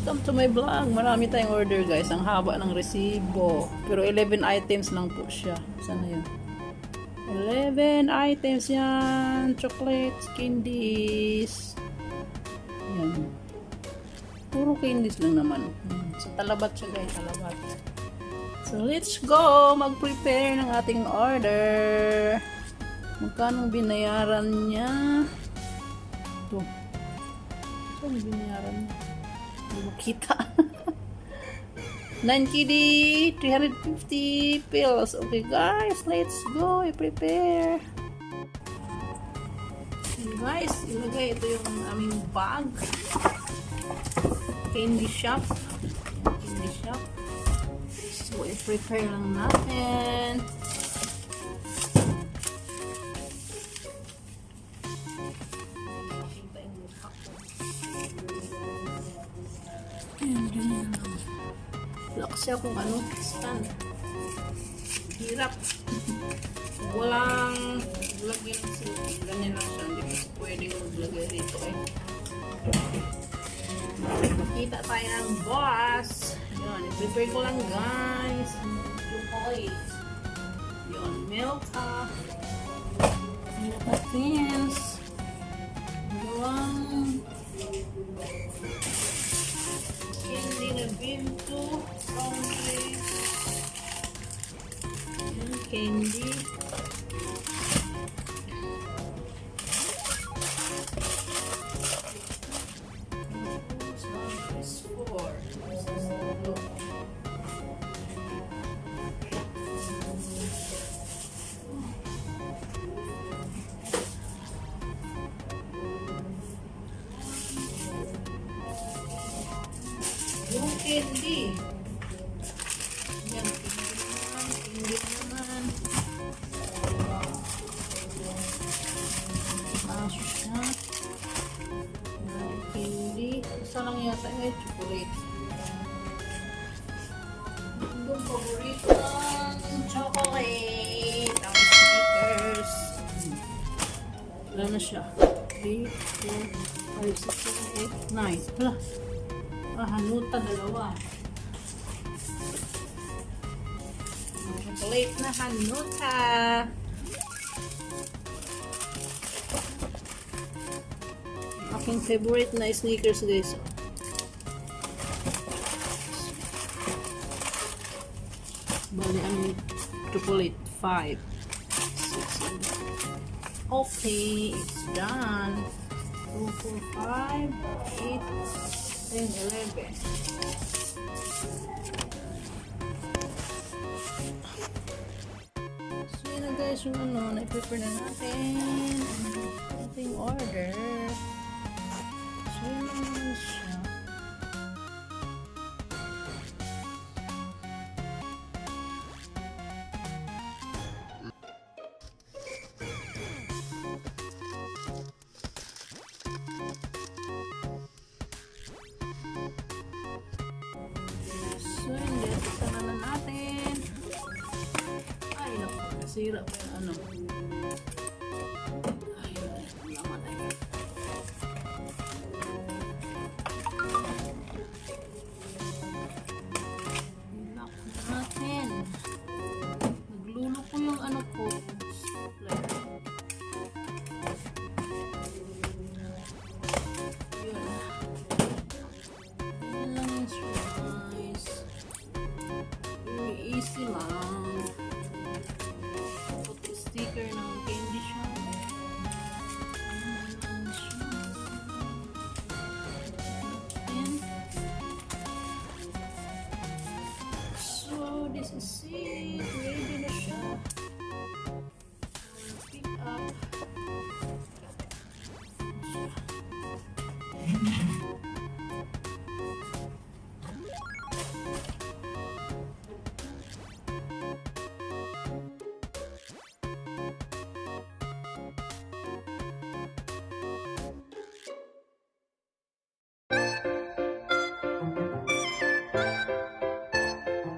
Welcome to my vlog. Marami tayong order guys. Ang haba ng resibo. Pero 11 items lang po siya. Sana yun? 11 items yan. Chocolates, candies. Yan. Puro candies lang naman. So talabat siya guys. Talabat. So let's go. Mag-prepare ng ating order. Magkano binayaran niya? Ito. Saan binayaran niya? Hindi mo kita. 9 KD, 350 pills. Okay guys, let's go. I-prepare. Okay guys, ilagay ito yung aming bag. Candy shop. Candy shop. So, i-prepare lang natin. Wala kasi akong stand. Hirap. Walang lagyan ng silky. Ganyan lang siya. Hindi kasi pwedeng maglagay rito eh. Makita tayo ng boss. Yun. I-prepare ko lang guys. Chocolate. Yun. Milka. Milka thins. Dalawang candy na binto. Strawberry. Yan, candy. Yung candy. Yan, candy naman. Aso siya. Candy. Isa lang yata yung chocolate. Yung paborito ng chocolate. Ang Snickers. Wala na siya. 3, 4, 5, 6, 7, 8, 9. Wala. Hanuta, dalawa. Chocolate na hanuta. Aking favorite na Snickers guys. Bali ang chocolate 5, 6, 7. Okay, it's done. 2, 4, 5, 8, 10, 11. So yun na guys yung na-prepare na natin ang ating order. So yun naman siya. So, hindi. Ito na natin. Ay, naku. Nasira pa yung ano. Ay, laman ay. Lock natin. Naglulo ko yung ano ko. Easy lang. Put sticker ng candy shop. So this is it.